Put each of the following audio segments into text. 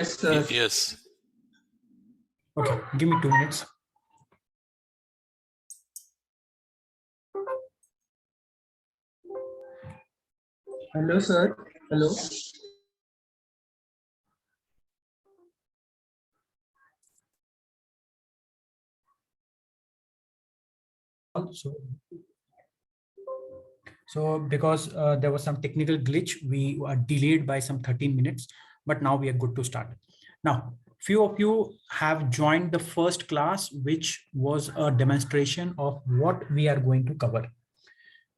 Yes, sir. Yes. Okay, give me 2 minutes. Hello, sir. Hello. So because there was some technical glitch, we were delayed by some 13 minutes, but now we are good to start. Now, few of you have joined the first class, which was a demonstration of what we are going to cover.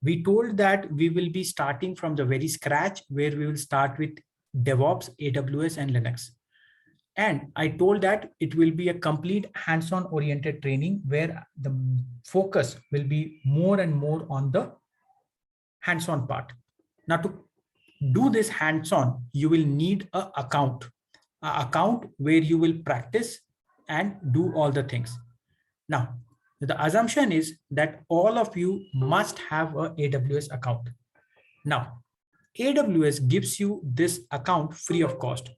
We told that we will be starting from the very scratch, where we will start with DevOps, AWS, and Linux. And I told that it will be a complete hands-on oriented training where the focus will be more and more on the hands-on part. Now, to do this hands-on, you will need an account where you will practice and do all the things. Now, the assumption is that all of you must have an AWS account. Now, AWS gives you this account free of cost.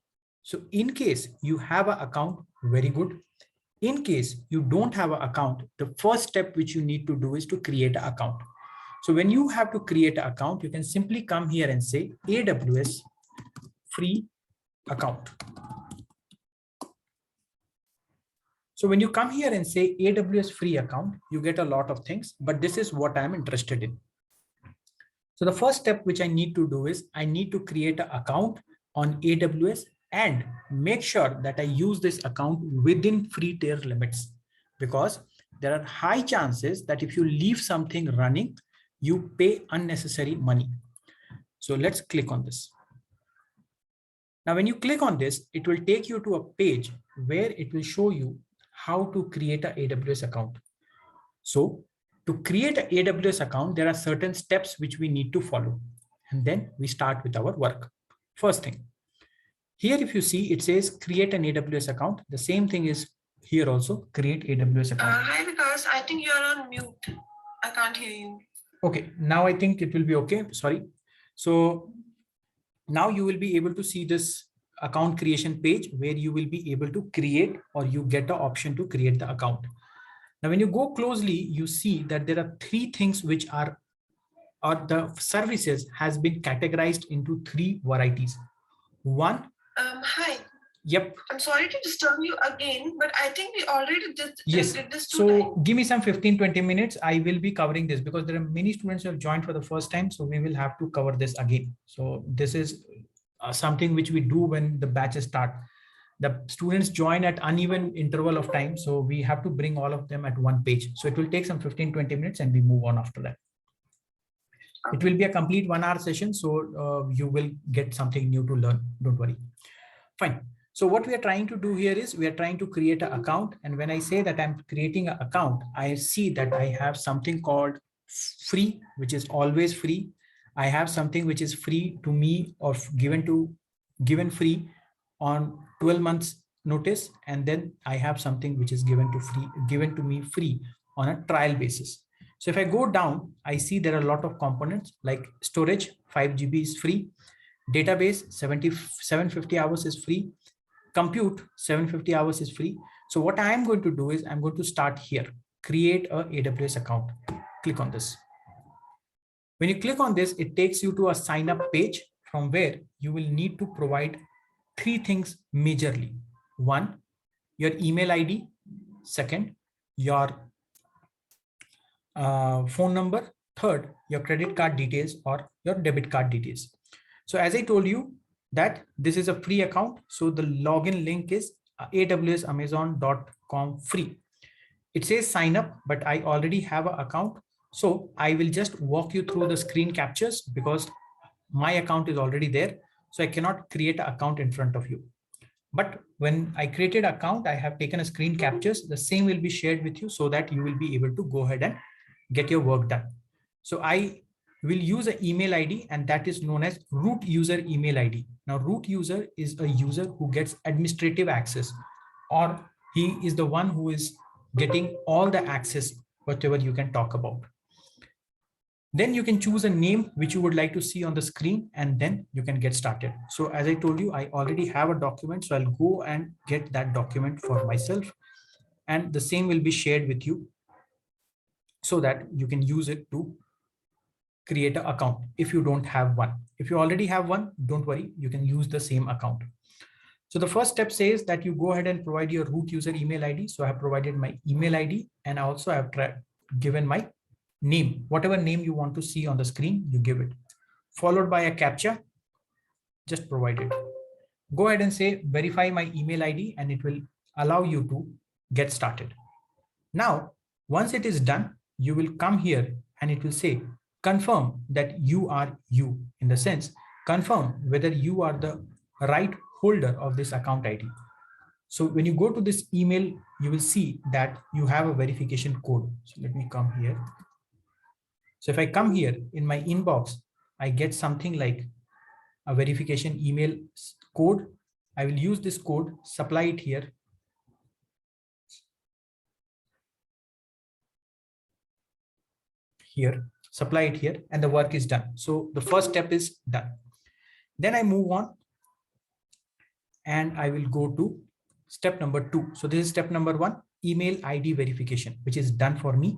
So in case you have an account, very good. In case you don't have an account, the first step which you need to do is to create an account. So when you have to create an account, you can simply come here and say AWS free account. So when you come here and say AWS free account, you get a lot of things, but this is what I'm interested in. So the first step which I need to do is I need to create an account on AWS and make sure that I use this account within free tier limits, because there are high chances that if you leave something running, you pay unnecessary money. So let's click on this. Now, when you click on this, it will take you to a page where it will show you how to create an AWS account. So to create an AWS account, there are certain steps which we need to follow. And then we start with our work. First thing, here if you see, it says create an AWS account. The same thing is here also, create AWS account. Hi, Vikas. I think you're on mute. I can't hear you. Okay, now I think it will be okay. Sorry. So now you will be able to see this account creation page where you will be able to create, or you get the option to create the account. Now, when you go closely, you see that there are 3 things which are, or the services has been categorized into 3 varieties. One. Hi. Yep. I'm sorry to disturb you again, but I think we already did this. So give me some 15-20 minutes. I will be covering this because there are many students who have joined for the first time. So we will have to cover this again. So this is something which we do when the batches start. The students join at uneven interval of time. So we have to bring all of them at one page. So it will take some 15-20 minutes and we move on after that. It will be a complete 1-hour session. So you will get something new to learn. Don't worry. Fine. So what we are trying to do here is we are trying to create an account. And when I say that I'm creating an account, I see that I have something called free, which is always free. I have something which is free to me or given free on 12 months notice. And then I have something which is given to me free on a trial basis. So if I go down, I see there are a lot of components like storage, 5 GB is free. Database, 750 hours is free. Compute, 750 hours is free. So what I am going to do is I'm going to start here, create a AWS account. Click on this. When you click on this, it takes you to a sign up page from where you will need to provide 3 things majorly. 1, your email ID. 2nd, your phone number. 3rd, your credit card details or your debit card details. So as I told you that this is a free account. So the login link is awsamazon.com free. It says sign up, but I already have an account. So I will just walk you through the screen captures because my account is already there. So I cannot create an account in front of you. But when I created an account, I have taken a screen captures. The same will be shared with you so that you will be able to go ahead and get your work done. So I will use an email ID, and that is known as root user email ID. Now, root user is a user who gets administrative access, or he is the one who is getting all the access, whatever you can talk about. Then you can choose a name which you would like to see on the screen, and then you can get started. So as I told you, I already have a document, so I'll go and get that document for myself, and the same will be shared with you so that you can use it to create an account if you don't have one. If you already have one, don't worry, you can use the same account. So the first step says that you go ahead and provide your root user email ID. So I have provided my email ID, and also I have given my name, whatever name you want to see on the screen, you give it, followed by a captcha, just provide it. Go ahead and say verify my email ID, and it will allow you to get started. Now, once it is done, you will come here and it will say confirm that you are you, in the sense confirm whether you are the right holder of this account ID. So when you go to this email, you will see that you have a verification code. So let me come here. So if I come here in my inbox, I get something like a verification email code. I will use this code, supply it here. Here, supply it here, and the work is done. So the first step is done. Then I move on and I will go to step number 2. So this is step number 1, email ID verification, which is done for me.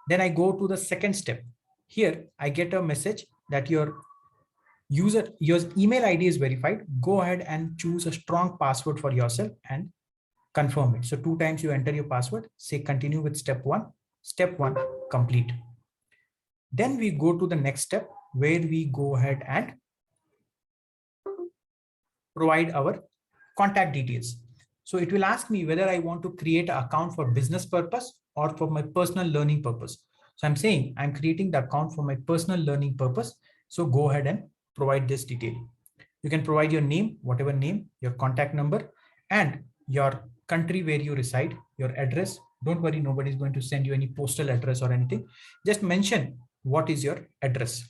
Then I go to the second step. Here I get a message that your email ID is verified. Go ahead and choose a strong password for yourself and confirm it. So 2 times you enter your password, say continue with step 1. Step 1 complete. Then we go to the next step where we go ahead and provide our contact details. So it will ask me whether I want to create an account for business purpose or for my personal learning purpose. So I'm saying I'm creating the account for my personal learning purpose. So go ahead and provide this detail. You can provide your name, whatever name, your contact number, and your country where you reside, your address. Don't worry, nobody's going to send you any postal address or anything. Just mention what is your address.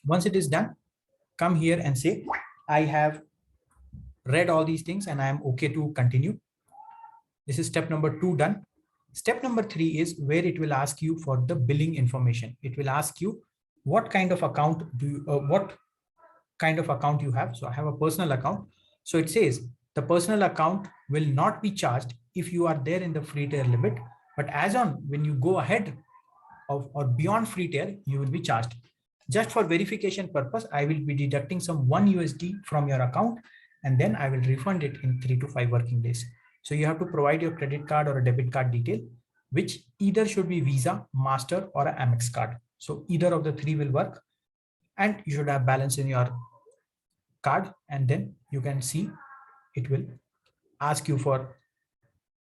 Once it is done, come here and say, I have read all these things and I am okay to continue. This is step number 2 done. Step number 3 is where it will ask you for the billing information. It will ask you what kind of account do you, what kind of account you have. So I have a personal account. So it says the personal account will not be charged if you are there in the free tier limit, but as on when you go ahead of or beyond free tier, you will be charged. Just for verification purpose, I will be deducting some $1 from your account, and then I will refund it in 3 to 5 working days. So you have to provide your credit card or a debit card detail, which either should be Visa, Master, or an Amex card. So either of the 3 will work, and you should have balance in your card, and then you can see it will ask you for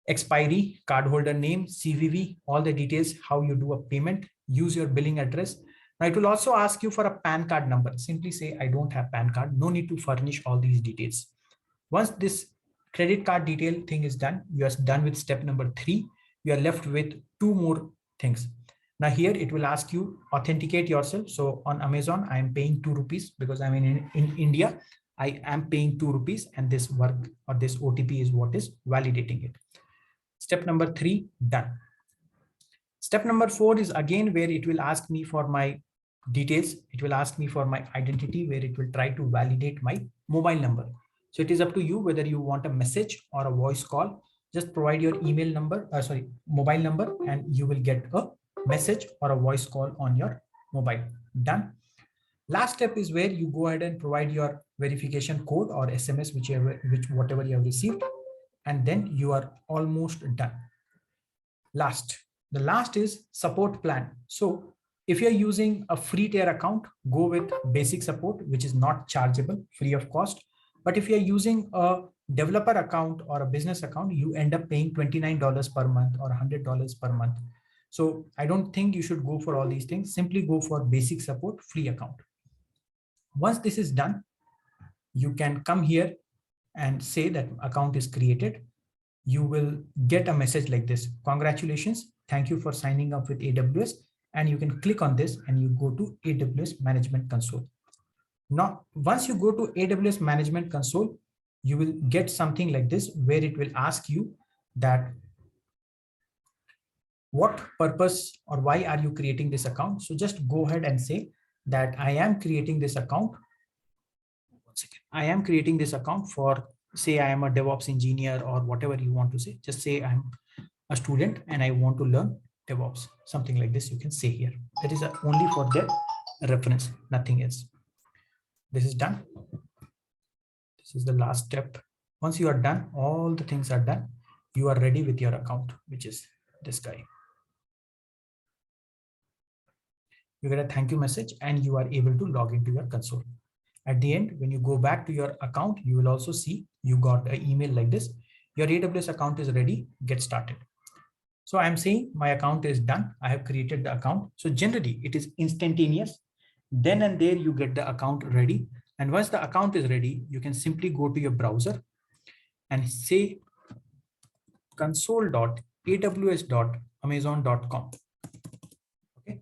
expiry, cardholder name, CVV, all the details, how you do a payment, use your billing address. Now it will also ask you for a PAN card number. Simply say, I don't have PAN card. No need to furnish all these details. Once this credit card detail thing is done, you are done with step number 3. You are left with 2 more things. Now here it will ask you authenticate yourself. So on Amazon, I am paying 2 rupees because I'm in India. I am paying 2 rupees, and this work or this OTP is what is validating it. Step number 3 done. Step number 4 is again where it will ask me for my details. It will ask me for my identity, where it will try to validate my mobile number. So it is up to you whether you want a message or a voice call. Just provide your email number, mobile number, and you will get a message or a voice call on your mobile. Done. Last step is where you go ahead and provide your verification code or SMS, whatever you have received, and then you are almost done. The last is support plan. So if you're using a free tier account, go with basic support, which is not chargeable, free of cost. But if you're using a developer account or a business account, you end up paying $29 per month or $100 per month. So I don't think you should go for all these things. Simply go for basic support, free account. Once this is done, you can come here and say that account is created. You will get a message like this. Congratulations. Thank you for signing up with AWS. And you can click on this and you go to AWS Management Console. Now, once you go to AWS Management Console, you will get something like this where it will ask you that what purpose or why are you creating this account? So just go ahead and say that I am creating this account. 1 second. I am creating this account for, say I am a DevOps engineer or whatever you want to say. Just say I'm a student and I want to learn DevOps, something like this. You can say here. That is only for their reference, nothing else. This is done. This is the last step. Once you are done, all the things are done. You are ready with your account, which is this guy. You get a thank you message and you are able to log into your console. At the end, when you go back to your account, you will also see you got an email like this. Your AWS account is ready. Get started. So I'm saying my account is done. I have created the account. So generally it is instantaneous. Then and there you get the account ready. And once the account is ready, you can simply go to your browser and say console.aws.amazon.com. Okay.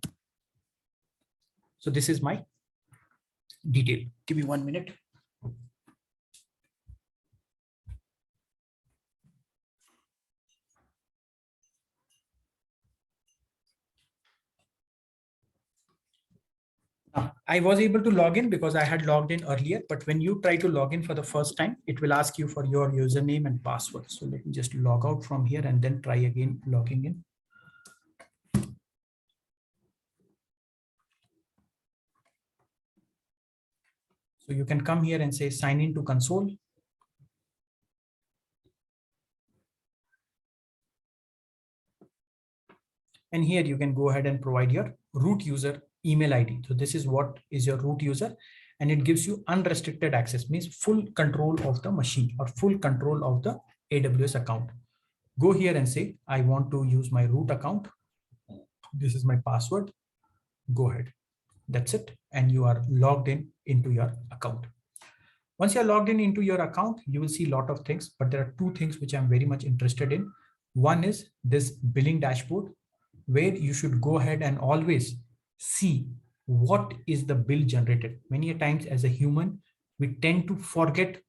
So this is my detail. Give me 1 minute. I was able to log in because I had logged in earlier, but when you try to log in for the first time, it will ask you for your username and password. So let me just log out from here and then try again logging in. So you can come here and say sign in to console. And here you can go ahead and provide your root user email ID. So this is what is your root user, and it gives you unrestricted access, means full control of the machine or full control of the AWS account. Go here and say, I want to use my root account. This is my password. Go ahead. That's it. And you are logged in into your account. Once you're logged in into your account, you will see a lot of things, but there are 2 things which I'm very much interested in. One is this billing dashboard, where you should go ahead and always see what is the bill generated. Many a times as a human, we tend to forget,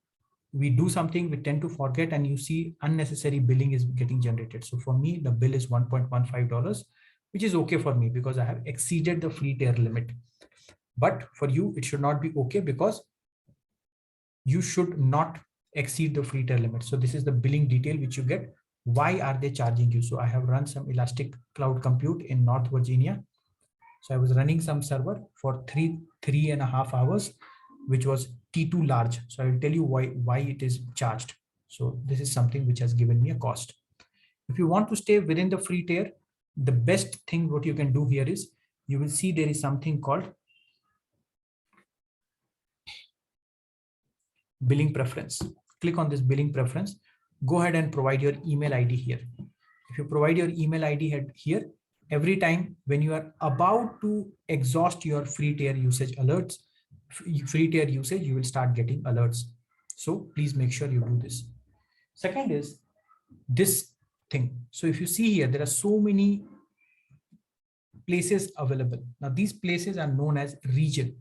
we do something, we tend to forget, and you see unnecessary billing is getting generated. So for me, the bill is $1.15, which is okay for me because I have exceeded the free tier limit. But for you, it should not be okay because you should not exceed the free tier limit. So this is the billing detail which you get. Why are they charging you? So I have run some Elastic Cloud Compute in North Virginia. So I was running some server for 3.5 hours, which was T2 large. So I will tell you why it is charged. So this is something which has given me a cost. If you want to stay within the free tier, the best thing what you can do here is you will see there is something called billing preference. Click on this billing preference. Go ahead and provide your email ID here. If you provide your email ID here, every time when you are about to exhaust your free tier usage alerts, free tier usage, you will start getting alerts. So please make sure you do this. Second is this thing. So if you see here, there are so many places available. Now these places are known as region.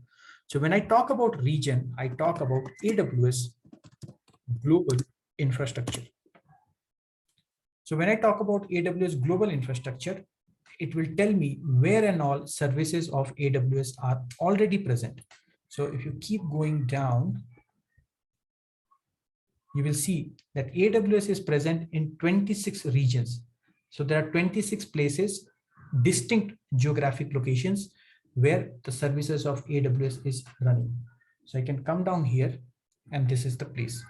So when I talk about region, I talk about AWS global infrastructure. So when I talk about AWS global infrastructure, it will tell me where and all services of AWS are already present. So if you keep going down, you will see that AWS is present in 26 regions. So there are 26 places, distinct geographic locations where the services of AWS is running. So I can come down here and this is the place.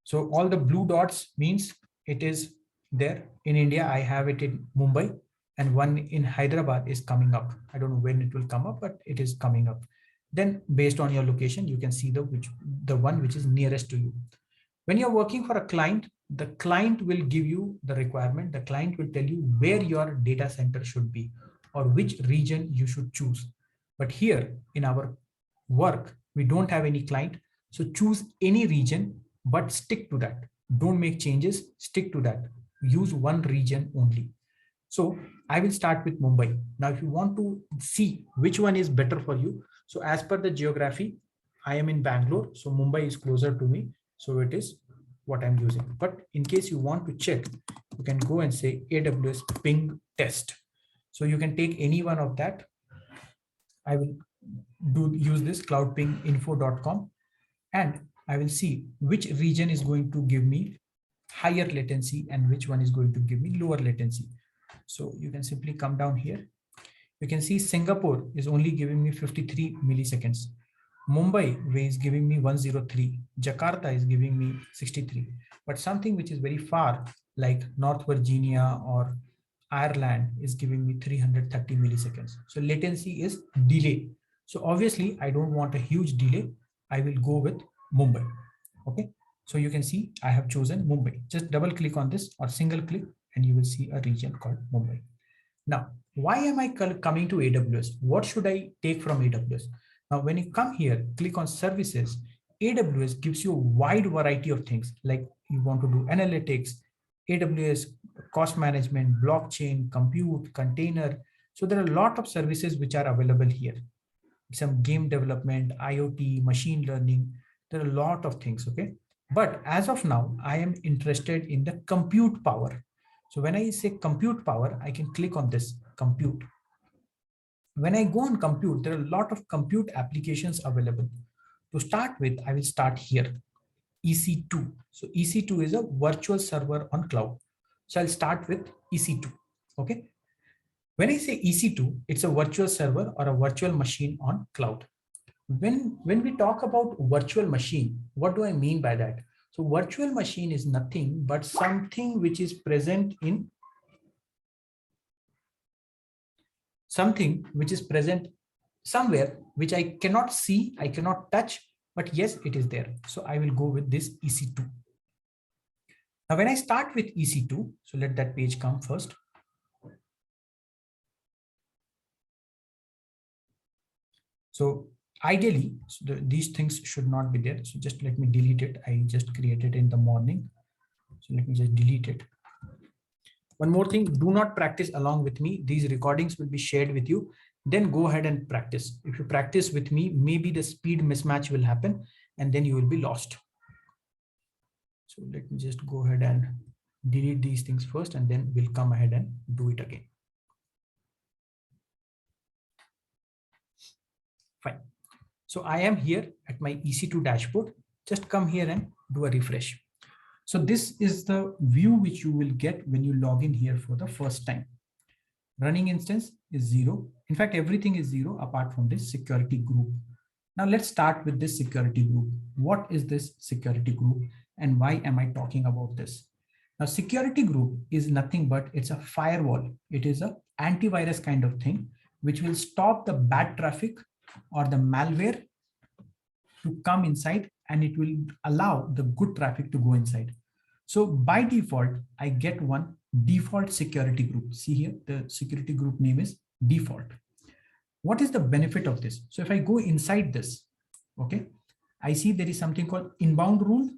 So all the blue dots means it is there. In India, I have it in Mumbai, and one in Hyderabad is coming up. I don't know when it will come up, but it is coming up. Then based on your location, you can see the one which is nearest to you. When you're working for a client, the client will give you the requirement. The client will tell you where your data center should be or which region you should choose. But here in our work, we don't have any client. So choose any region, but stick to that. Don't make changes, stick to that. Use one region only. So I will start with Mumbai. Now, if you want to see which one is better for you, so as per the geography, I am in Bangalore, so Mumbai is closer to me. So it is what I'm using. But in case you want to check you can go and say AWS ping test. So you can take any one of that. I will use this cloudpinginfo.com, and I will see which region is going to give me higher latency and which one is going to give me lower latency. So you can simply come down here. You can see Singapore is only giving me 53 milliseconds. Mumbai is giving me 103. Jakarta is giving me 63. But something which is very far, like North Virginia or Ireland, is giving me 330 milliseconds. So latency is delay. So obviously I don't want a huge delay. I will go with Mumbai. Okay. So you can see I have chosen Mumbai. Just double click on this or single click and you will see a region called Mumbai. Now, why am I coming to AWS? What should I take from AWS? Now, when you come here, click on services, AWS gives you a wide variety of things, like you want to do analytics, AWS cost management, blockchain, compute, container. So there are a lot of services which are available here. Some game development, IoT, machine learning. There are a lot of things, okay? But as of now, I am interested in the compute power. So when I say compute power, I can click on this compute. When I go on compute, there are a lot of compute applications available. To start with, I will start here, EC2. So EC2 is a virtual server on cloud. So I'll start with EC2, okay? When I say EC2, it's a virtual server or a virtual machine on cloud. When we talk about virtual machine, what do I mean by that? So virtual machine is nothing but something which is present in somewhere which I cannot see, I cannot touch, but yes, it is there. So I will go with this EC2. Now, when I start with EC2, so let that page come first. So ideally, these things should not be there. So just let me delete it. I just created in the morning. So let me just delete it. One more thing, do not practice along with me. These recordings will be shared with you. Then go ahead and practice. If you practice with me, maybe the speed mismatch will happen and then you will be lost. So let me just go ahead and delete these things first, and then we'll come ahead and do it again. Fine. So I am here at my EC2 dashboard. Just come here and do a refresh. So this is the view which you will get when you log in here for the first time. Running instance is 0. In fact, everything is 0 apart from this security group. Now let's start with this security group. What is this security group and why am I talking about this? Now, security group is nothing but it's a firewall. It is an antivirus kind of thing which will stop the bad traffic or the malware to come inside, and it will allow the good traffic to go inside. So by default, I get one default security group. See here, the security group name is default. What is the benefit of this? So if I go inside this, okay, I see there is something called inbound rule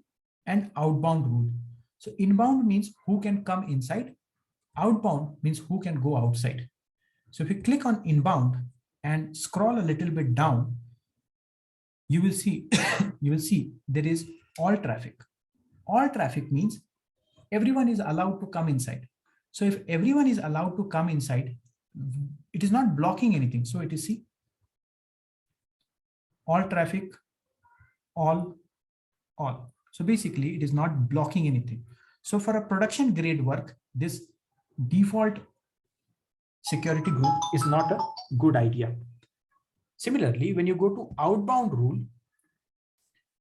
and outbound rule. So inbound means who can come inside. Outbound means who can go outside. So if you click on inbound and scroll a little bit down, you will see there is all traffic. All traffic means everyone is allowed to come inside. So if everyone is allowed to come inside, it is not blocking anything. So it is, see, all traffic, all. So basically it is not blocking anything. So for a production grade work, this default security group is not a good idea. Similarly, when you go to outbound rule,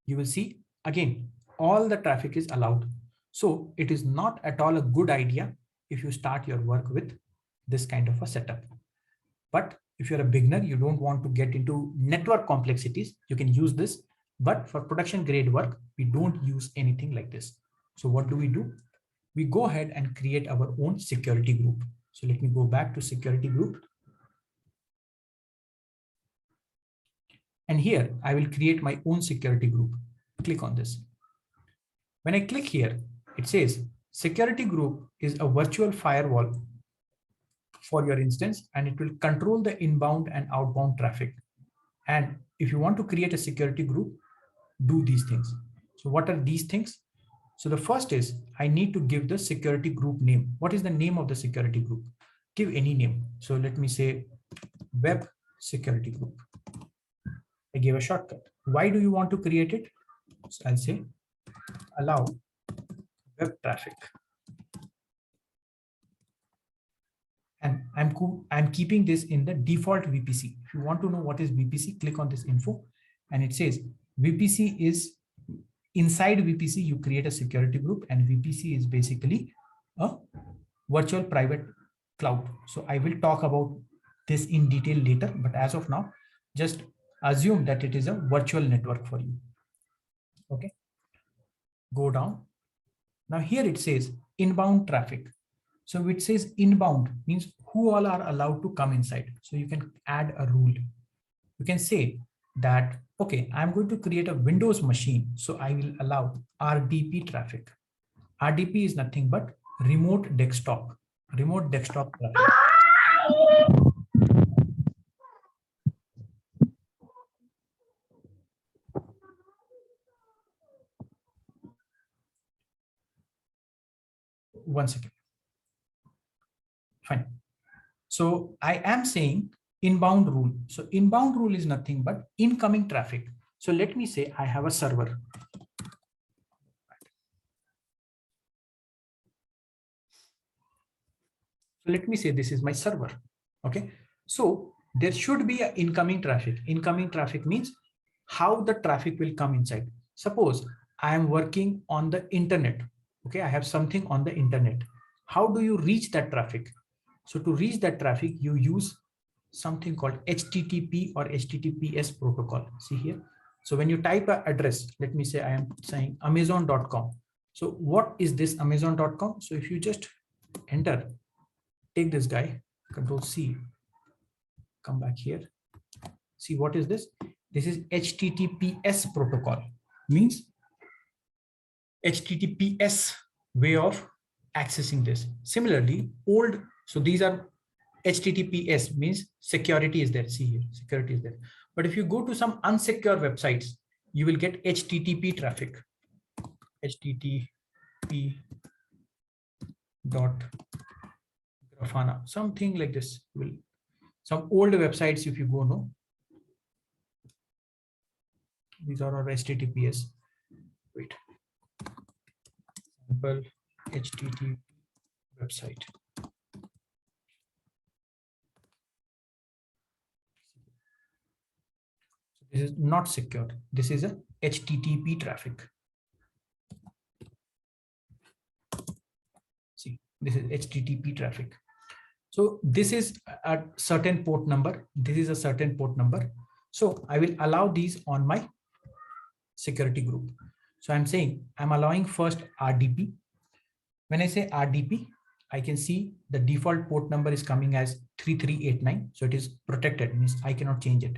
you will see again, all the traffic is allowed. So it is not at all a good idea if you start your work with this kind of a setup. But if you're a beginner, you don't want to get into network complexities, you can use this. But for production grade work, we don't use anything like this. So what do? We go ahead and create our own security group. So let me go back to security group. And here I will create my own security group. Click on this. When I click here, it says security group is a virtual firewall for your instance, and it will control the inbound and outbound traffic. And if you want to create a security group, do these things. So what are these things? So the first is I need to give the security group name. What is the name of the security group? Give any name. So let me say web security group. I gave a shortcut. Why do you want to create it? So I'll say allow web traffic. And I'm keeping this in the default VPC. If you want to know what is VPC, click on this info and it says VPC is inside VPC, you create a security group, and VPC is basically a virtual private cloud. So I will talk about this in detail later, but as of now, just assume that it is a virtual network for you. Okay. Go down. Now here it says inbound traffic. So it says inbound means who all are allowed to come inside. So you can add a rule. You can say that, okay, I'm going to create a Windows machine. So I will allow RDP traffic. RDP is nothing but remote desktop traffic. One second. Fine. So I am saying inbound rule. So inbound rule is nothing but incoming traffic. So let me say I have a server. So let me say this is my server. Okay. So there should be an incoming traffic. Incoming traffic means how the traffic will come inside. Suppose I am working on the internet. Okay. I have something on the internet. How do you reach that traffic? So to reach that traffic, you use something called HTTP or HTTPS protocol. See here. So when you type an address, let me say I am saying amazon.com. So what is this amazon.com? So if you just enter, take this guy, Control C, come back here. See what is this? This is HTTPS protocol, means HTTPS way of accessing this. Similarly, so these are HTTPS means security is there. See here, security is there. But if you go to some unsecure websites, you will get HTTP traffic. HTTP dot Grafana, something like this. Some old websites, if you go, no, these are our HTTPS. Wait, sample HTTP website. This is not secure. This is a HTTP traffic. See, this is HTTP traffic. So this is a certain port number. This is a certain port number. So I will allow these on my security group. So I'm saying I'm allowing first RDP. When I say RDP, I can see the default port number is coming as 3389. So it is protected, means I cannot change it.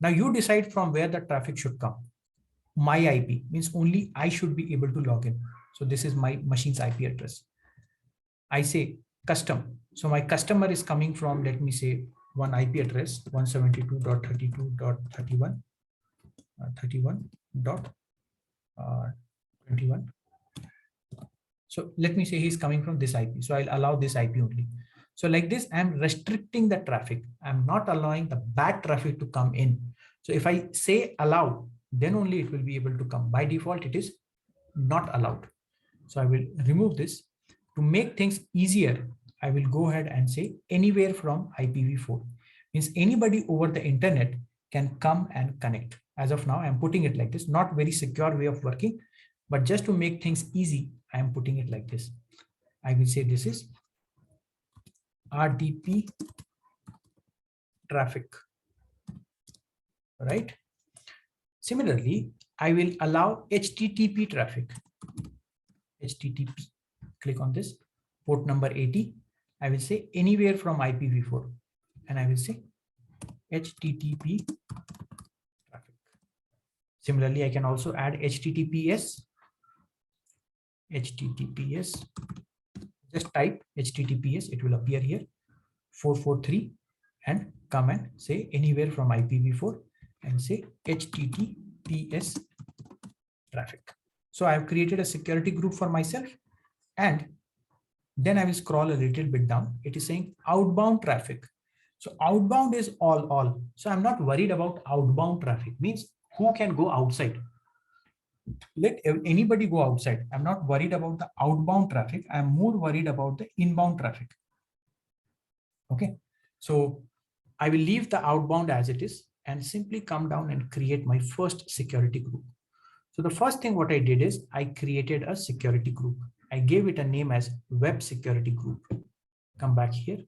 Now you decide from where the traffic should come. My IP means only I should be able to log in. So this is my machine's IP address. I say custom. So my customer is coming from, let me say, one IP address 172.32.31.31.21. So let me say he's coming from this IP. So I'll allow this IP only. So like this, I'm restricting the traffic. I'm not allowing the bad traffic to come in. So if I say allow, then only it will be able to come. By default, it is not allowed. So I will remove this. To make things easier, I will go ahead and say anywhere from IPv4. Means anybody over the internet can come and connect. As of now, I'm putting it like this, not very secure way of working, but just to make things easy, I am putting it like this. I will say this is RDP traffic, right? Similarly, I will allow HTTP traffic. HTTP, click on this, port number 80. I will say anywhere from IPv4, and I will say HTTP traffic. Similarly, I can also add HTTPS. HTTPS. Just type HTTPS, it will appear here, 443, and come and say anywhere from IPv4 and say HTTPS traffic. So I have created a security group for myself, and then I will scroll a little bit down. It is saying outbound traffic. So outbound is all. So I'm not worried about outbound traffic, means who can go outside. Let anybody go outside. I'm not worried about the outbound traffic. I'm more worried about the inbound traffic. Okay. So I will leave the outbound as it is and simply come down and create my first security group. So the first thing what I did is I created a security group. I gave it a name as web security group. Come back here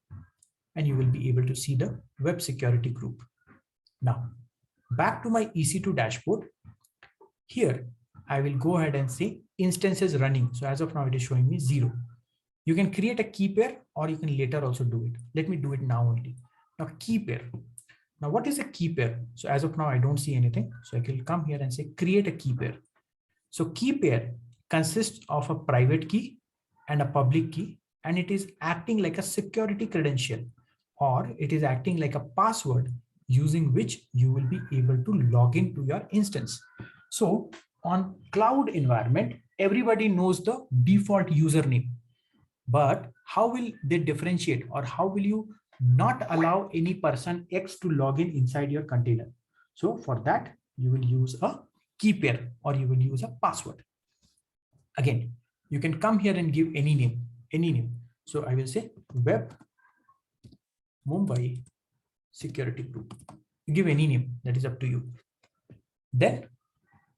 and you will be able to see the web security group. Now back to my EC2 dashboard. Here I will go ahead and say instances running. So as of now it is showing me 0. You can create a key pair or you can later also do it. Let me do it now only. Now key pair. Now what is a key pair? So as of now I don't see anything. So I can come here and say create a key pair. So key pair consists of a private key and a public key, and it is acting like a security credential, or it is acting like a password using which you will be able to log into your instance. So on cloud environment, everybody knows the default username, but how will they differentiate, or how will you not allow any person X to log in inside your container? So for that, you will use a key pair or you will use a password. Again, you can come here and give any name. So I will say web Mumbai security group. You give any name, that is up to you. Then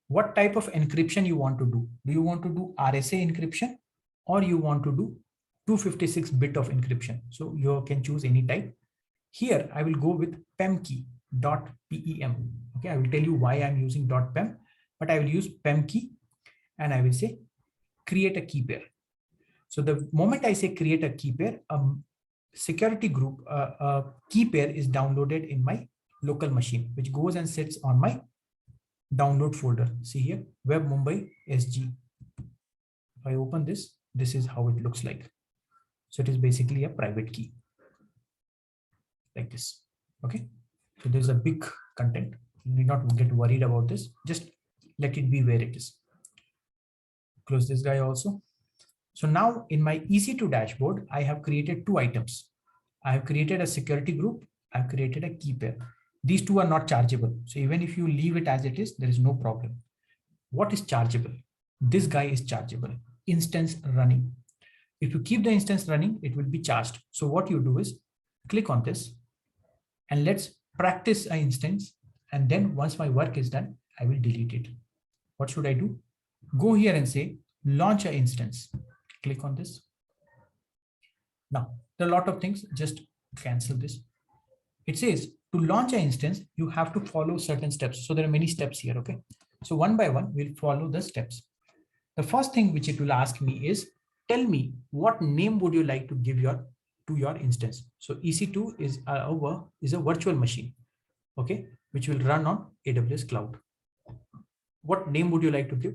what type of encryption you want to do? Do you want to do RSA encryption or you want to do 256-bit of encryption? So you can choose any type. Here I will go with PEM. Okay, I will tell you why I'm using .pem, but I will use PEM key and I will say create a key pair. So the moment I say create a key pair, security group key pair is downloaded in my local machine, which goes and sits on my download folder. See here, web Mumbai SG. If I open this, this is how it looks like. So it is basically a private key like this. Okay, so there's a big content. You need not get worried about this. Just let it be where it is. Close this guy also. So now in my EC2 dashboard, I have created 2 items. I have created a security group. I've created a key pair. These 2 are not chargeable. So even if you leave it as it is, there is no problem. What is chargeable? This guy is chargeable. Instance running. If you keep the instance running, it will be charged. So what you do is click on this and let's practice an instance. And then once my work is done, I will delete it. What should I do? Go here and say launch an instance. Click on this. Now, there are a lot of things. Just cancel this. It says to launch an instance, you have to follow certain steps. So there are many steps here. Okay. So one by one, we'll follow the steps. The first thing which it will ask me is, tell me what name would you like to give to your instance. So EC2 is a virtual machine, okay, which will run on AWS cloud. What name would you like to give?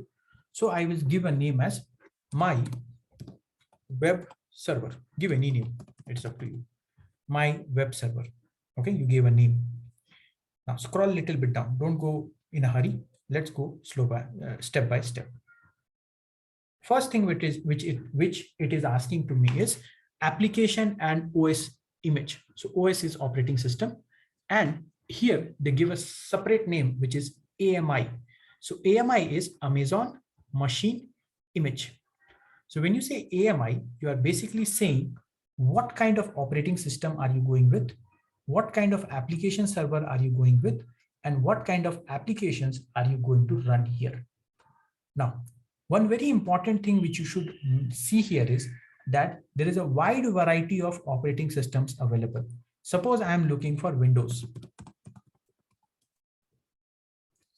So I will give a name as my web server. Give any name. It's up to you. My web server. Okay, you gave a name. Now scroll a little bit down. Don't go in a hurry. Let's go step by step. First thing which it is asking to me is application and OS image. So OS is operating system, and here they give a separate name which is AMI. So AMI is Amazon Machine Image. So when you say AMI, you are basically saying what kind of operating system are you going with, what kind of application server are you going with, and what kind of applications are you going to run here. Now, one very important thing which you should see here is that there is a wide variety of operating systems available. Suppose I am looking for Windows.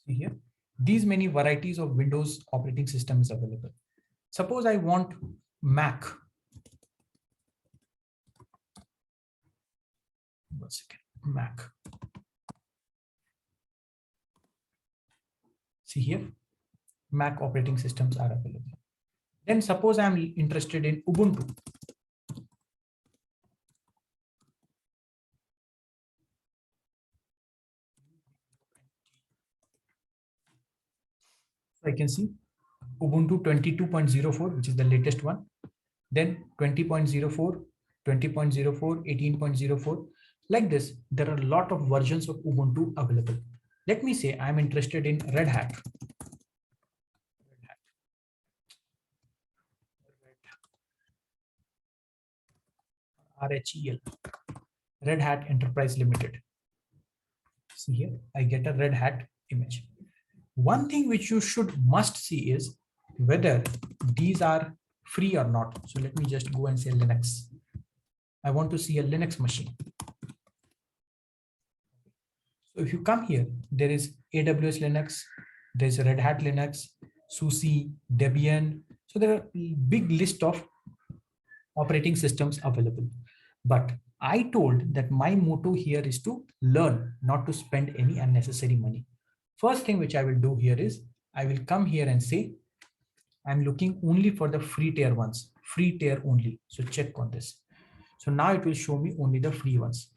See here, these many varieties of Windows operating systems available. Suppose I want Mac. One second, Mac. See here, Mac operating systems are available. Then suppose I'm interested in Ubuntu. So I can see Ubuntu 22.04, which is the latest one. Then 20.04, 20.04, 18.04. Like this, there are a lot of versions of Ubuntu available. Let me say I'm interested in Red Hat. RHEL, Red Hat Enterprise Limited. See here, I get a Red Hat image. One thing which you must see is whether these are free or not. So let me just go and say Linux. I want to see a Linux machine. So if you come here, there is AWS Linux, there's Red Hat Linux, SUSE, Debian. So there are a big list of operating systems available. But I told that my motto here is to learn, not to spend any unnecessary money. First thing which I will do here is I will come here and say, I'm looking only for the free tier ones, free tier only. So check on this. So now it will show me only the free ones.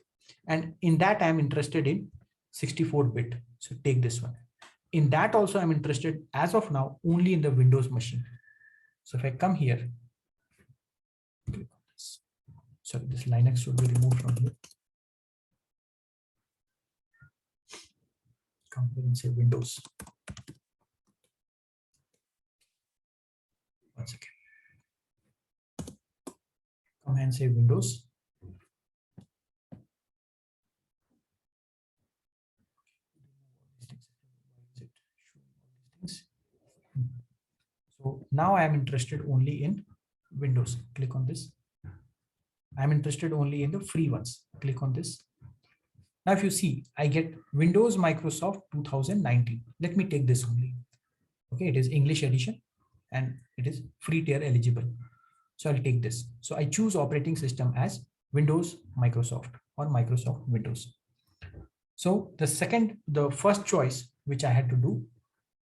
And in that I'm interested in 64-bit. So take this one. In that also I'm interested as of now only in the Windows machine. So if I come here, click on this. Sorry, this Linux should be removed from here. Come here and say Windows. Once again. Come and say Windows. So now I am interested only in Windows. Click on this. I'm interested only in the free ones. Click on this. Now, if you see, I get Windows Microsoft 2019. Let me take this only. Okay, it is English edition and it is free tier eligible. So I'll take this. So I choose operating system as Windows Microsoft or Microsoft Windows. So the first choice which I had to do,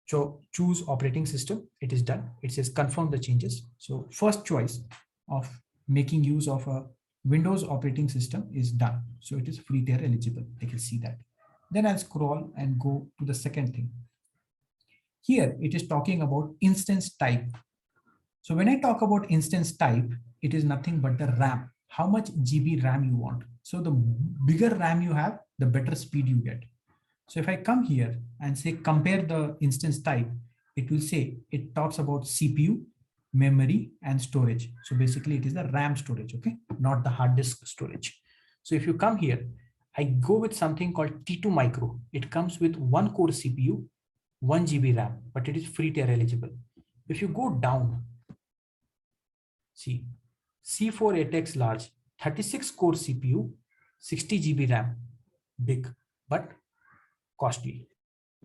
so choose operating system, it is done. It says confirm the changes. So first choice of making use of a Windows operating system is done. So it is free tier eligible. I can see that. Then I'll scroll and go to the second thing. Here it is talking about instance type. So when I talk about instance type, it is nothing but the RAM. How much GB RAM you want. So the bigger RAM you have, the better speed you get. So if I come here and say compare the instance type, it will say it talks about CPU, memory, and storage. So basically it is the RAM storage, okay, not the hard disk storage. So if you come here, I go with something called T2 Micro. It comes with 1 core CPU, 1 GB RAM, but it is free tier eligible. If you go down, see C4 8X large, 36 core CPU, 60 GB RAM, big, but costly.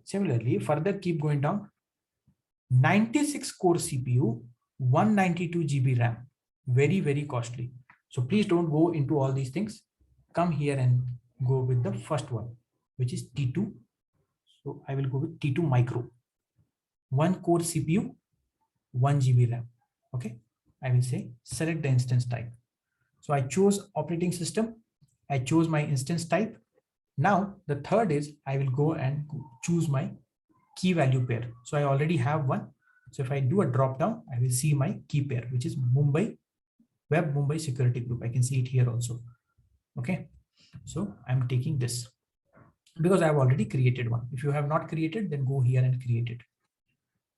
Similarly, further keep going down, 96 core CPU, 192 GB RAM, very, very costly. So please don't go into all these things. Come here and go with the first one, which is T2. So I will go with T2 Micro, 1 core CPU, 1 GB RAM. Okay, I will say select the instance type. So I chose operating system. I chose my instance type. Now the third is I will go and choose my key value pair. So I already have one. So if I do a drop down, I will see my key pair, which is Mumbai Web Mumbai Security Group. I can see it here also. Okay, so I'm taking this because I've already created one. If you have not created, then go here and create it.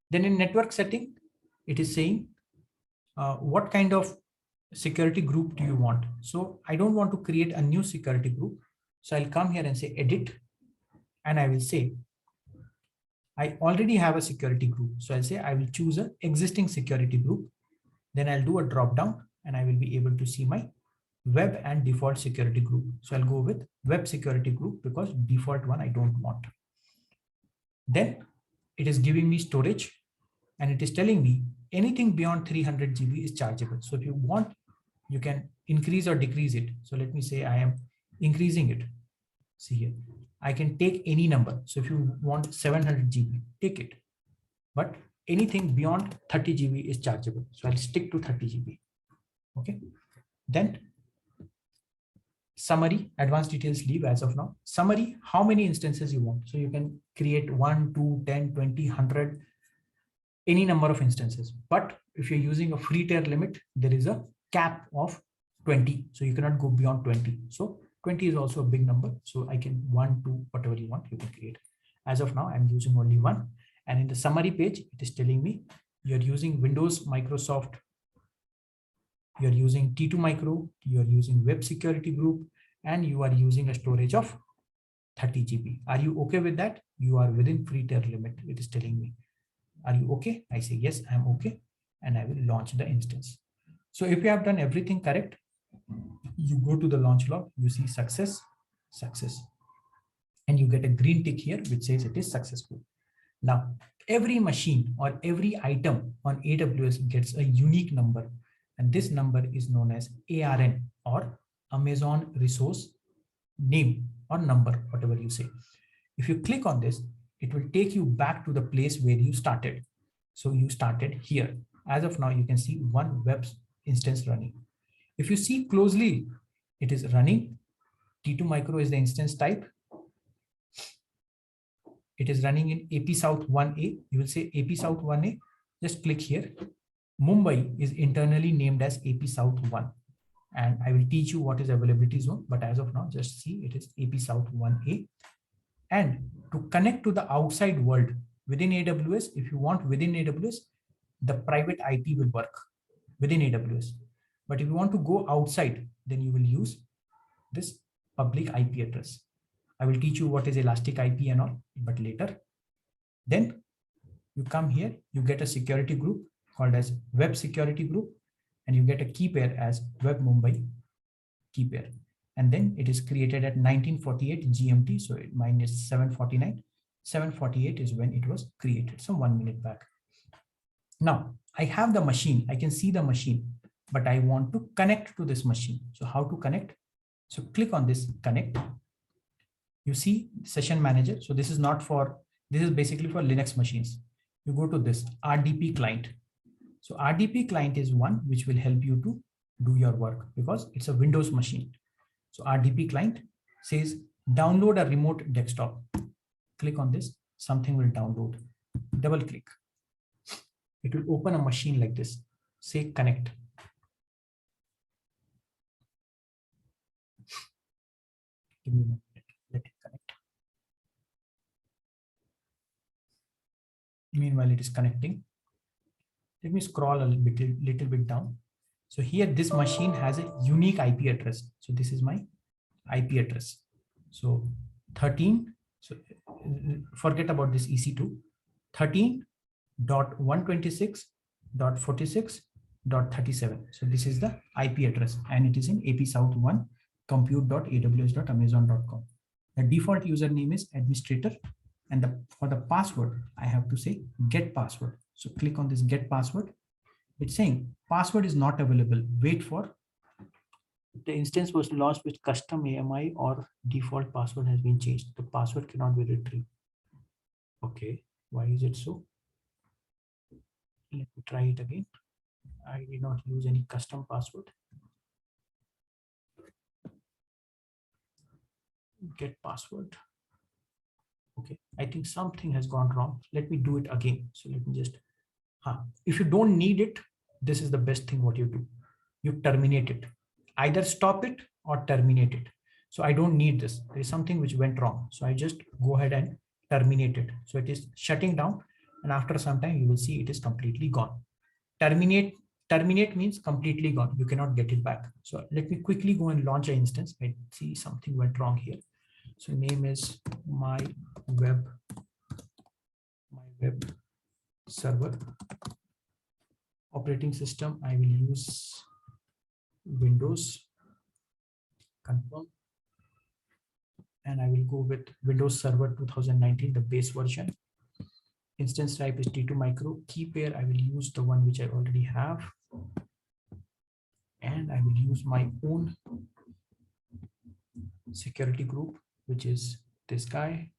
Then in network setting, it is saying what kind of security group do you want? So I don't want to create a new security group. So I'll come here and say edit, and I will say I already have a security group. So I'll say I will choose an existing security group. Then I'll do a drop down and I will be able to see my web and default security group. So I'll go with web security group because default one I don't want. Then it is giving me storage and it is telling me anything beyond 300 GB is chargeable. So if you want, you can increase or decrease it. So let me say I am increasing it. See here, I can take any number. So if you want 700 GB, take it. But anything beyond 30 GB is chargeable. So I'll stick to 30 GB. Okay. Then summary, advanced details leave as of now. Summary, how many instances you want. So you can create 1, 2, 10, 20, 100. any number of instances. But if you're using a free tier limit, there is a cap of 20. So you cannot go beyond 20. So 20 is also a big number. So I can 1, 2, whatever you want, you can create. As of now, I'm using only 1. And in the summary page, it is telling me you're using Windows, Microsoft, you're using T2 Micro, you're using Web Security Group, and you are using a storage of 30 GB. Are you okay with that? You are within free tier limit, it is telling me. Are you okay? I say, yes, I'm okay. And I will launch the instance. So if you have done everything correct, you go to the launch log, you see success, success. And you get a green tick here, which says it is successful. Now, every machine or every item on AWS gets a unique number. And this number is known as ARN, or Amazon Resource Name or number, whatever you say. If you click on this, it will take you back to the place where you started. So you started here. As of now, you can see one web instance running. If you see closely, it is running. T2 Micro is the instance type. It is running in AP South 1A. You will say AP South 1A. Just click here. Mumbai is internally named as AP South 1. And I will teach you what is availability zone. But as of now, just see it is AP South 1A. And to connect to the outside world within AWS, if you want within AWS, the private IP will work within AWS. But if you want to go outside, then you will use this public IP address. I will teach you what is elastic IP and all, but later. Then you come here, you get a security group called as Web Security Group, and you get a key pair as Web Mumbai key pair. And then it is created at 1948 GMT. So mine is 749. 748 is when it was created, so 1 minute back. Now I have the machine, I can see the machine, but I want to connect to this machine. So how to connect? So click on this connect. You see session manager. So this is not for, this is basically for Linux machines. You go to this RDP client. So RDP client is one which will help you to do your work because it's a Windows machine. So RDP client says download a remote desktop. Click on this, something will download. Double click. It will open a machine like this. Say connect. Give me a minute. Let it connect. Meanwhile, it is connecting. Let me scroll a little bit down. So here, this machine has a unique IP address. So this is my IP address. So 13. So forget about this EC2. 13.126.46.37. So this is the IP address, and it is in AP South 1 compute.aws.amazon.com. The default username is administrator, and for the password, I have to say get password. So click on this get password. It's saying password is not available. Wait for the instance was launched with custom AMI or default password has been changed. The password cannot be retrieved. Okay, why is it so? Let me try it again. I did not use any custom password. Get password. Okay, I think something has gone wrong. Let me do it again. So let me just, if you don't need it, this is the best thing what you do. You terminate it. Either stop it or terminate it. So I don't need this. There is something which went wrong. So I just go ahead and terminate it. So it is shutting down. And after some time, you will see it is completely gone. Terminate means completely gone. You cannot get it back. So let me quickly go and launch an instance. I see something went wrong here. So name is my web server. Operating system, I will use Windows. Confirm. And I will go with Windows Server 2019, the base version. Instance type is T2 Micro. Key pair, I will use the one which I already have. And I will use my own security group, which is this guy.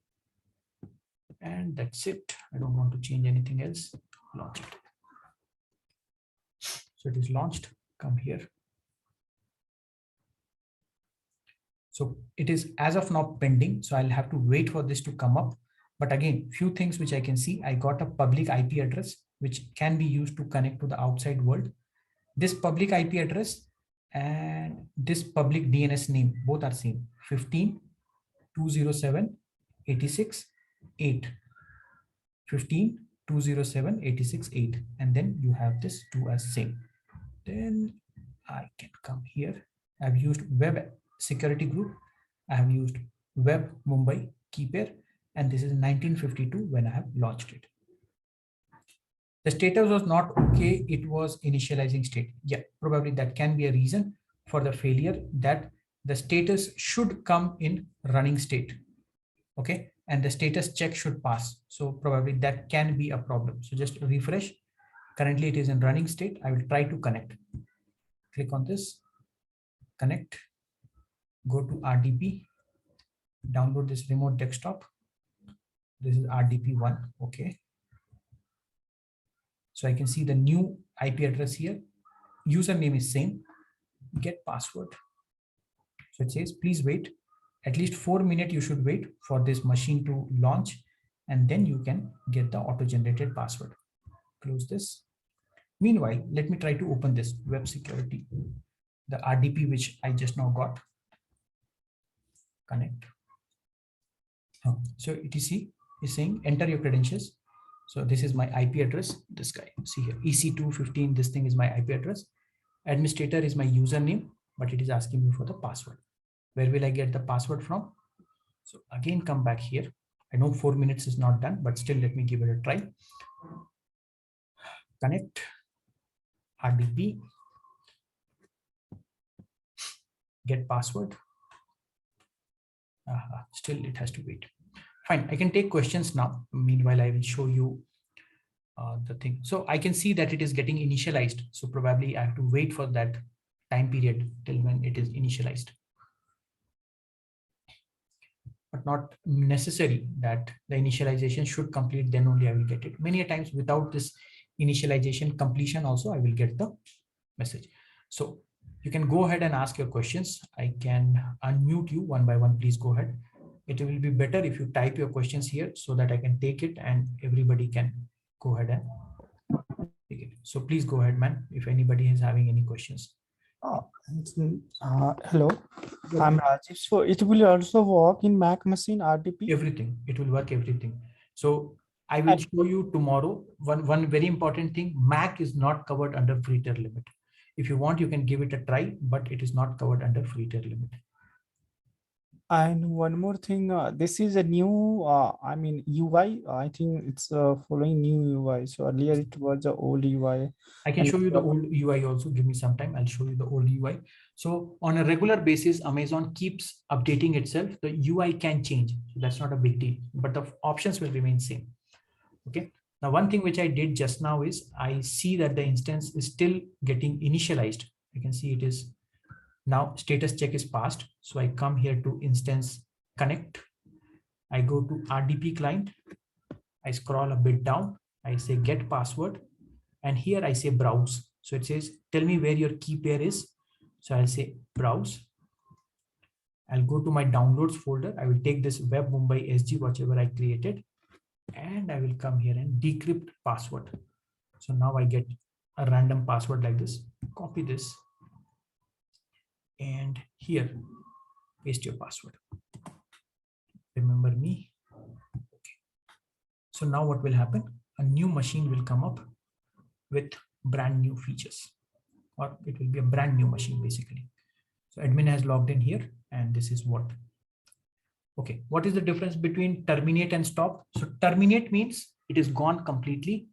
And that's it. I don't want to change anything else. Launch it. So it is launched. Come here. So it is as of now pending. So I'll have to wait for this to come up. But again, few things which I can see. I got a public IP address. which can be used to connect to the outside world. This public IP address and this public DNS name, both are same, 15.207.86.8. 15.207.86.8, and then you have this 2 as same. Then I can come here. I've used web security group. I have used web Mumbai key pair, and this is 1952 when I have launched it. The status was not okay. It was initializing state. Yeah, probably that can be a reason for the failure, that the status should come in running state. Okay, and the status check should pass. So probably that can be a problem. So just refresh. Currently it is in running state. I will try to connect. Click on this, connect, go to RDP, download this remote desktop. This is RDP1. Okay. So I can see the new IP address here. Username is same. Get password. So it says, please wait. At least 4 minutes you should wait for this machine to launch, and then you can get the auto-generated password. Close this. Meanwhile, let me try to open this web security, the RDP which I just now got. Connect. So etc is saying enter your credentials. So this is my IP address. This guy, see here, EC215. This thing is my IP address. Administrator is my username, but it is asking me for the password. Where will I get the password from? So again, come back here. I know 4 minutes is not done, but still let me give it a try. Connect, RDP, get password. Still it has to wait. Fine, I can take questions now. Meanwhile, I will show you the thing. So I can see that it is getting initialized. So probably I have to wait for that time period till when it is initialized. But not necessary that the initialization should complete, then only I will get it. Many times without this initialization completion also, I will get the message. So you can go ahead and ask your questions. I can unmute you one by one. Please go ahead. It will be better if you type your questions here so that I can take it and everybody can go ahead and take it. So please go ahead, man, if anybody is having any questions. Hello, I'm Rajiv. So it will also work in Mac machine RDP? Everything, it will work everything. So I will show you tomorrow. One very important thing, Mac is not covered under free tier limit. If you want, you can give it a try, but it is not covered under free tier limit. And one more thing, this is a new, I mean, UI. I think it's following new UI. So earlier it was the old UI. I can show you the old UI also. Give me some time. I'll show you the old UI. So on a regular basis, Amazon keeps updating itself. The UI can change. So that's not a big deal, but the options will remain same. Okay. Now, one thing which I did just now is I see that the instance is still getting initialized. I can see it is now status check is passed. So I come here to instance connect. I go to RDP client. I scroll a bit down. I say get password. And here I say browse. So it says, tell me where your key pair is. So I'll say browse. I'll go to my downloads folder. I will take this web Mumbai SG, whatever I created, and I will come here and decrypt password. So now I get a random password like this. Copy this. And here, paste your password. Remember me. Okay. So now what will happen? A new machine will come up with brand new features, or it will be a brand new machine basically. So admin has logged in here, and this is what. Okay, what is the difference between terminate and stop? So terminate means it is gone completely.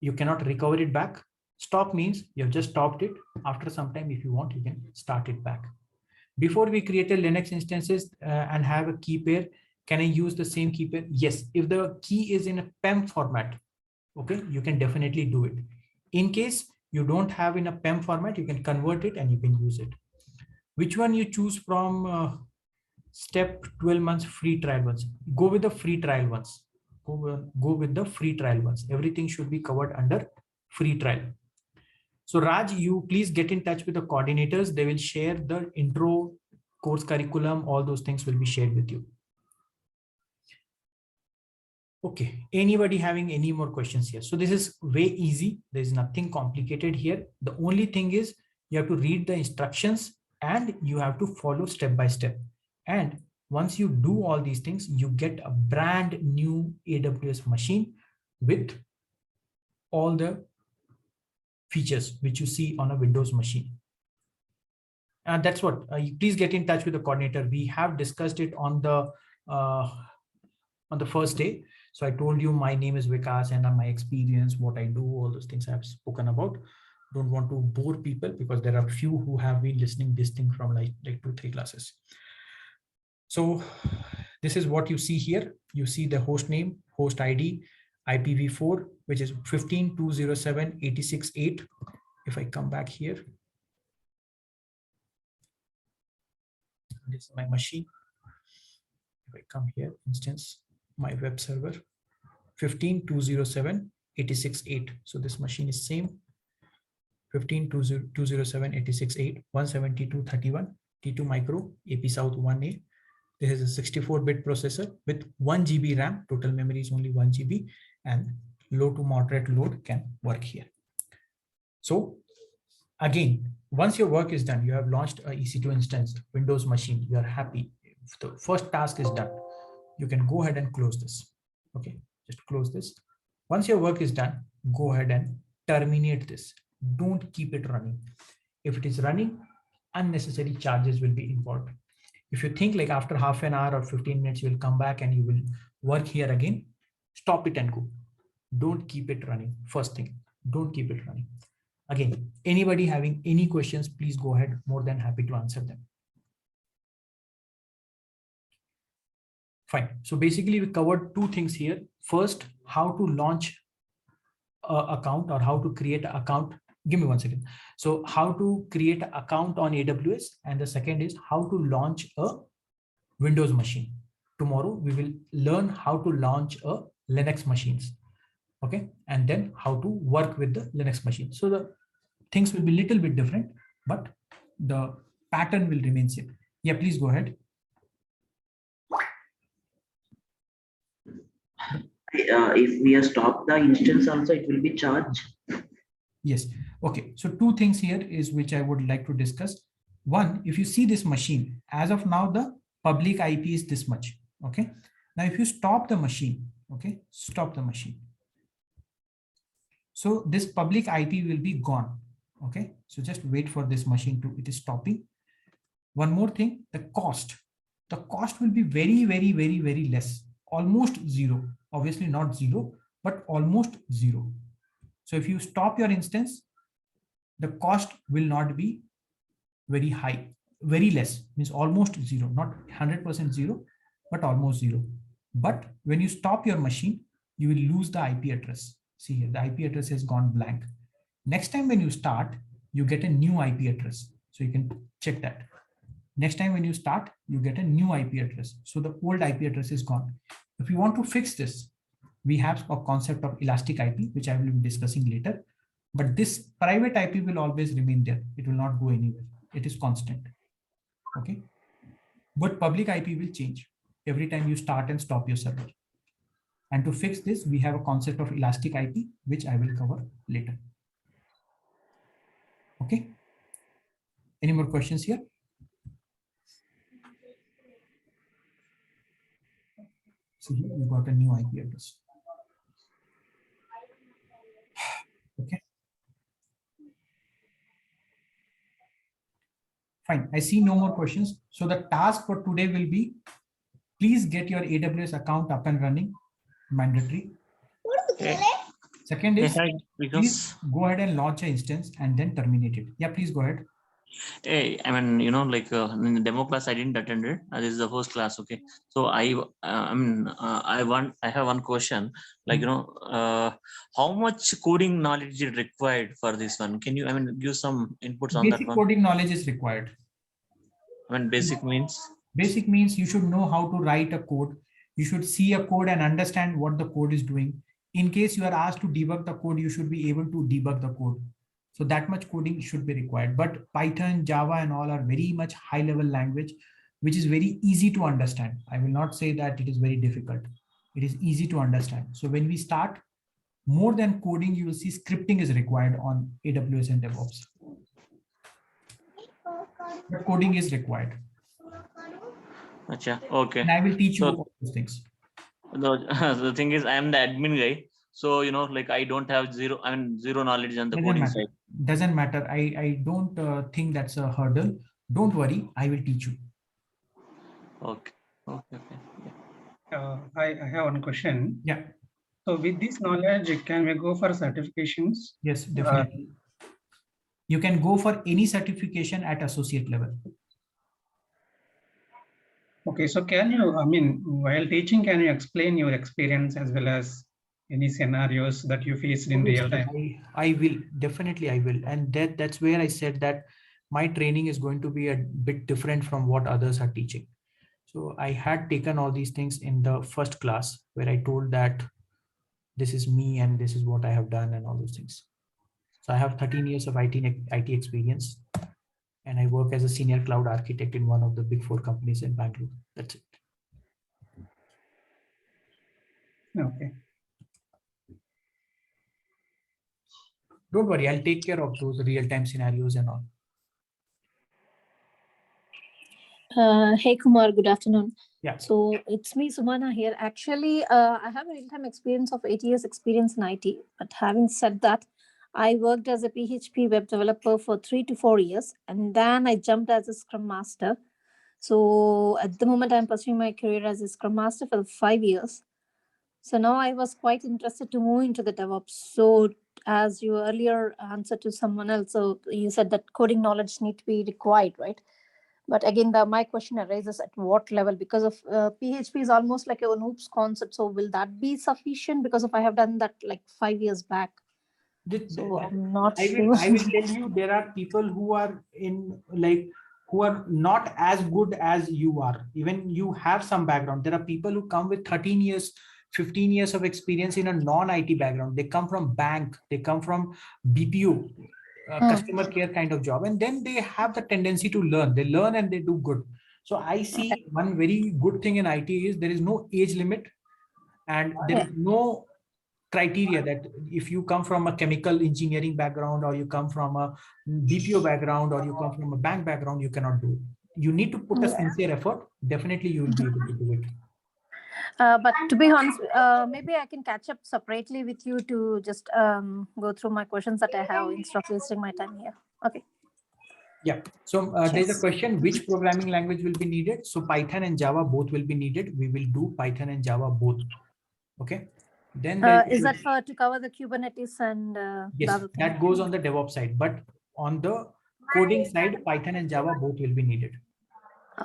You cannot recover it back. Stop means you have just stopped it. After some time, if you want, you can start it back. Before we created Linux instances and have a key pair, can I use the same key pair? Yes, if the key is in a PEM format, okay, you can definitely do it. In case you don't have in a PEM format, you can convert it and you can use it. Which one you choose from step 12 months free trial ones? Go with the free trial ones. Go with the free trial ones. Everything should be covered under free trial. So Raj, you please get in touch with the coordinators. They will share the intro course curriculum. All those things will be shared with you. Okay, anybody having any more questions here? So this is way easy. There's nothing complicated here. The only thing is you have to read the instructions and you have to follow step by step. And once you do all these things, you get a brand new AWS machine with all the features which you see on a Windows machine. And that's what, please get in touch with the coordinator. We have discussed it on the first day. So I told you my name is Vikas and my experience, what I do, all those things I've spoken about. Don't want to bore people because there are few who have been listening this thing from like 2-3 classes. So this is what you see here. You see the host name, host ID, IPv4, which is 15.207.86.8. If I come back here, this is my machine. If I come here, instance, my web server, 15.207.86.8. So this machine is same, 15.207.86.8, 172.31, T2 micro, AP South 1A. This is a 64-bit processor with 1 GB RAM. Total memory is only 1 GB, and low to moderate load can work here. So again, once your work is done, you have launched a EC2 instance, Windows machine, you are happy. If the first task is done, you can go ahead and close this. Okay, just close this. Once your work is done, go ahead and terminate this. Don't keep it running. If it is running, unnecessary charges will be involved. If you think like after half an hour or 15 minutes, you will come back and you will work here again, stop it and go. Don't keep it running. First thing, don't keep it running. Again, anybody having any questions, please go ahead. More than happy to answer them. Fine. So basically we covered two things here. First, how to launch an account or how to create an account. Give me 1 second. So how to create an account on AWS. And the second is how to launch a Windows machine. Tomorrow we will learn how to launch a Linux machines. Okay. And then how to work with the Linux machine. So the things will be a little bit different, but the pattern will remain same. Yeah, please go ahead. If we stop the instance also, it will be charged. Yes. Okay. So two things here is which I would like to discuss. One, if you see this machine, as of now, the public IP is this much. Okay. Now, if you stop the machine, okay, stop the machine. So this public IP will be gone. Okay. So just wait for this machine to, it is stopping. One more thing, the cost will be very, very, very, very less, almost zero. Obviously not zero, but almost zero. So if you stop your instance, the cost will not be very high, very less, means almost zero, not 100% zero, but almost zero. But when you stop your machine, you will lose the IP address. See here, the IP address has gone blank. Next time when you start, you get a new IP address. So you can check that. Next time when you start, you get a new IP address. So the old IP address is gone. If you want to fix this, we have a concept of elastic IP, which I will be discussing later. But this private IP will always remain there. It will not go anywhere. It is constant. Okay. But public IP will change every time you start and stop your server. And to fix this, we have a concept of elastic IP, which I will cover later. Okay. Any more questions here? So here we got a new IP address. Okay. Fine. I see no more questions. So the task for today will be, please get your AWS account up and running, mandatory. Second is, please go ahead and launch an instance and then terminate it. Yeah, please go ahead. Hey, I mean, you know, like in the demo class, I didn't attend it. This is the first class. Okay. So I have one question, like, you know, how much coding knowledge is required for this one? Can you, give some inputs on that one? Basic coding knowledge is required. Basic means? Basic means you should know how to write a code. You should see a code and understand what the code is doing. In case you are asked to debug the code, you should be able to debug the code. So that much coding should be required. But Python, Java and all are very much high level language, which is very easy to understand. I will not say that it is very difficult. It is easy to understand. So when we start, more than coding, you will see scripting is required on AWS and DevOps. But coding is required. Acha, okay. And I will teach you So- all those things. The thing is, I am the admin guy. So, like I don't have zero knowledge on the coding side. Doesn't matter. I don't think that's a hurdle. Don't worry. I will teach you. Okay. Okay. Yeah. I have one question. Yeah. So with this knowledge, can we go for certifications? Yes, definitely. You can go for any certification at associate level. Okay, so can you, while teaching, can you explain your experience as well as any scenarios that you faced in real time? I will, definitely I will. And that's where I said that my training is going to be a bit different from what others are teaching. So I had taken all these things in the first class where I told that this is me and this is what I have done and all those things. So I have 13 years of IT experience, and I work as a senior cloud architect in one of the big 4 companies in Bangalore. That's it. Okay. Don't worry, I'll take care of those real-time scenarios and all. Hey Kumar, good afternoon. Yeah. So it's me, Sumana here. Actually, I have a real-time experience of 8 years experience in IT. But having said that, I worked as a PHP web developer for 3 to 4 years, and then I jumped as a Scrum Master. So at the moment, I'm pursuing my career as a Scrum Master for 5 years. So now I was quite interested to move into the DevOps. So as you earlier answered to someone else, so you said that coding knowledge need to be required, right? But again, my question arises at what level? Because of PHP is almost like an oops concept. So will that be sufficient? Because if I have done that like 5 years back. So I'm not sure. I will tell you, there are people who are who are not as good as you are. Even you have some background. There are people who come with 13 years, 15 years of experience in a non-IT background. They come from bank, they come from BPO, customer care kind of job. And then they have the tendency to learn. They learn and they do good. So I see one very good thing in IT is there is no age limit, and there is no criteria that if you come from a chemical engineering background, or you come from a BPO background, or you come from a bank background, you cannot do it. You need to put a sincere effort. Definitely you will be able to do it. But to be honest, maybe I can catch up separately with you to just go through my questions that I have instead of wasting my time here. Okay. Yeah. So there's a question, which programming language will be needed? So Python and Java both will be needed. We will do Python and Java both. Okay. Then is that for to cover the Kubernetes and yes, that goes on the DevOps side, but on the coding side, Python and Java both will be needed.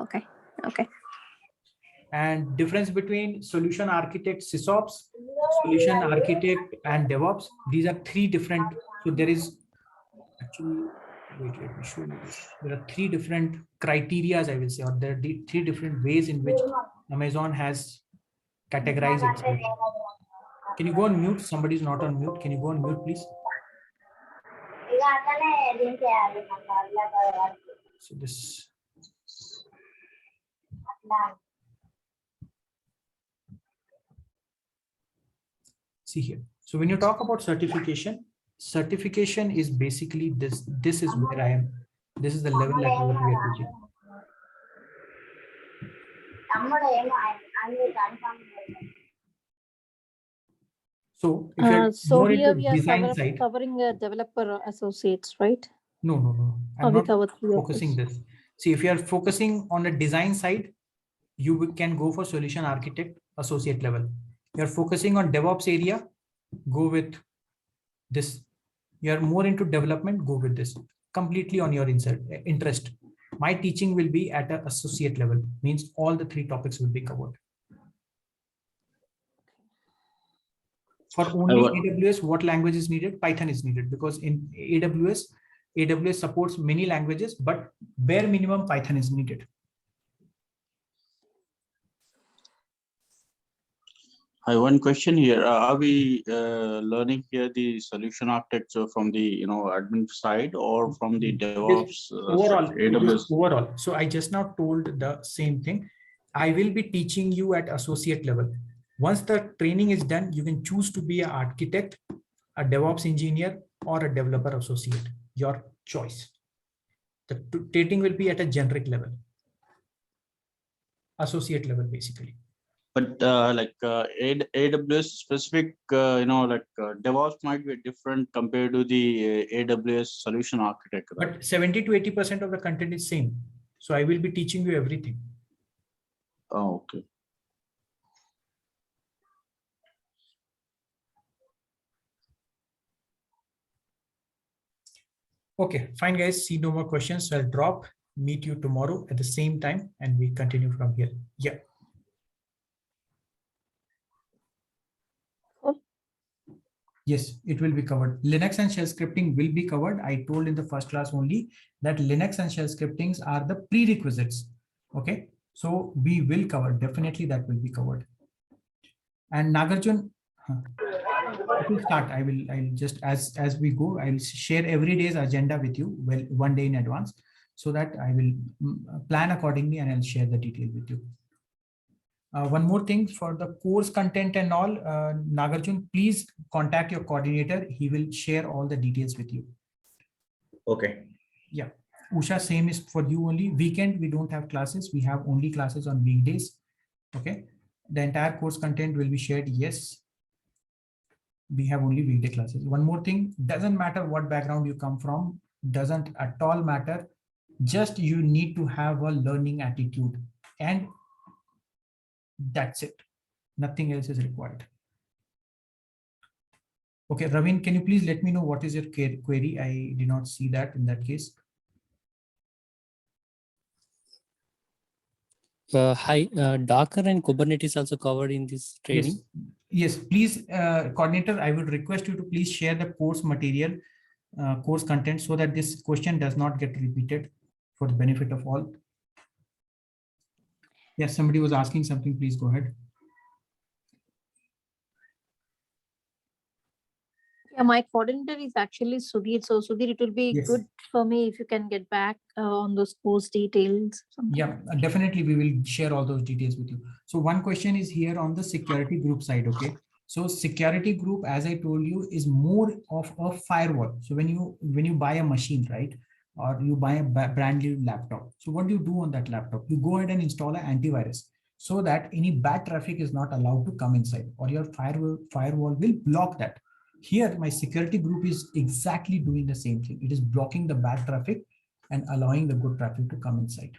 Okay. Okay. And difference between solution architect, SysOps, solution architect, and DevOps. These are 3 different. So there is actually, wait, let me show you this. There are 3 different criteria, I will say, or there are 3 different ways in which Amazon has categorized it. Can you go on mute? Somebody's not on mute. Can you go on mute, please? So this. See here. So when you talk about certification is basically this. This is where I am. This is the level at what we are teaching. So if you're more here into we are design side, covering developer associates, right? No. I'm not focusing this. See, if you are focusing on the design side, you can go for solution architect associate level. You're focusing on DevOps area, go with this. You're more into development, go with this. Completely on your interest. My teaching will be at an associate level, means all the 3 topics will be covered. For only AWS, what language is needed? Python is needed, because in AWS supports many languages, but bare minimum Python is needed. I have one question here. Are we learning here the solution architecture from the admin side or from the DevOps? Overall, AWS? overall. So I just now told the same thing. I will be teaching you at associate level. Once the training is done, you can choose to be an architect, a DevOps engineer, or a developer associate, your choice. The training will be at a generic level, associate level, basically. But AWS specific, DevOps might be different compared to the AWS solution architect, right? But 70 to 80% of the content is same. So I will be teaching you everything. Oh, okay. Okay, fine guys, see no more questions. So I'll drop, meet you tomorrow at the same time and we continue from here. Yeah. Yes, it will be covered. Linux and shell scripting will be covered. I told in the first class only that Linux and shell scriptings are the prerequisites. Okay, so we will cover, definitely that will be covered. And Nagarjun, it will start. I'll just, as we go, I'll share every day's agenda with you, well, one day in advance, so that I will plan accordingly and I'll share the detail with you. One more thing for the course content and all, Nagarjun, please contact your coordinator. He will share all the details with you. Okay. Yeah. Usha, same is for you only. Weekend, we don't have classes. We have only classes on weekdays. Okay. The entire course content will be shared. Yes. We have only weekday classes. One more thing, doesn't matter what background you come from, doesn't at all matter. Just you need to have a learning attitude and that's it. Nothing else is required. Okay, Ravin, can you please let me know what is your query? I did not see that in that case. Hi, Docker and Kubernetes also covered in this training? Yes, please, coordinator, I would request you to please share the course material, course content, so that this question does not get repeated for the benefit of all. Yes, somebody was asking something, please go ahead. Yeah, my coordinator is actually Sudhir. So Sudhir, it will be good for me if you can get back on those course details. Yeah, definitely we will share all those details with you. So one question is here on the security group side, okay? So security group, as I told you, is more of a firewall. So when you buy a machine, right? Or you buy a brand new laptop. So what do you do on that laptop? You go ahead and install an antivirus so that any bad traffic is not allowed to come inside, or your firewall will block that. Here, my security group is exactly doing the same thing. It is blocking the bad traffic and allowing the good traffic to come inside.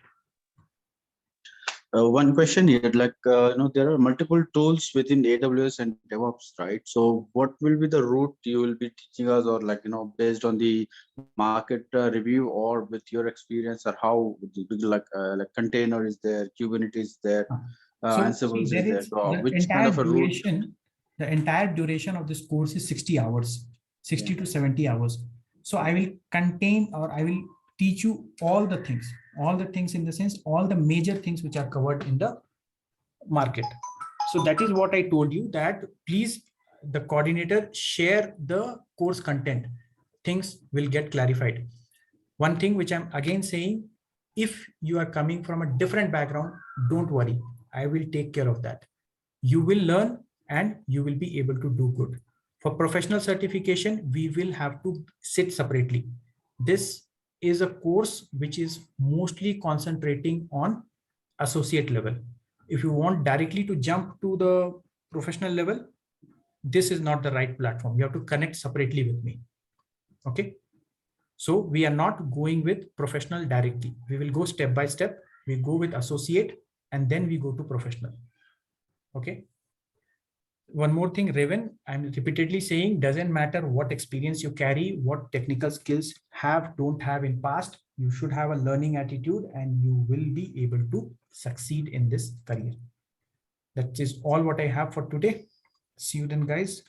One question here, there are multiple tools within AWS and DevOps, right? So what will be the route you will be teaching us, or based on the market review, or with your experience, or how like container is there, Kubernetes is there, Ansible is there. So which kind of a route? The entire duration of this course is 60 hours, 60 to 70 hours. So I will contain, or I will teach you all the things in the sense, all the major things which are covered in the market. So that is what I told you, that please, the coordinator, share the course content. Things will get clarified. One thing which I'm again saying, if you are coming from a different background, don't worry. I will take care of that. You will learn and you will be able to do good. For professional certification, we will have to sit separately. This is a course which is mostly concentrating on associate level. If you want directly to jump to the professional level, this is not the right platform. You have to connect separately with me. Okay. So we are not going with professional directly. We will go step by step. We go with associate and then we go to professional. Okay. One more thing, Raven, I'm repeatedly saying, doesn't matter what experience you carry, what technical skills don't have in past, you should have a learning attitude and you will be able to succeed in this career. That is all what I have for today. See you then, guys.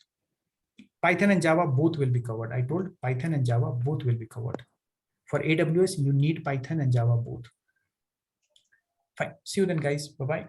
Python and Java both will be covered. I told Python and Java both will be covered. For AWS, you need Python and Java both. Fine. See you then, guys. Bye-bye.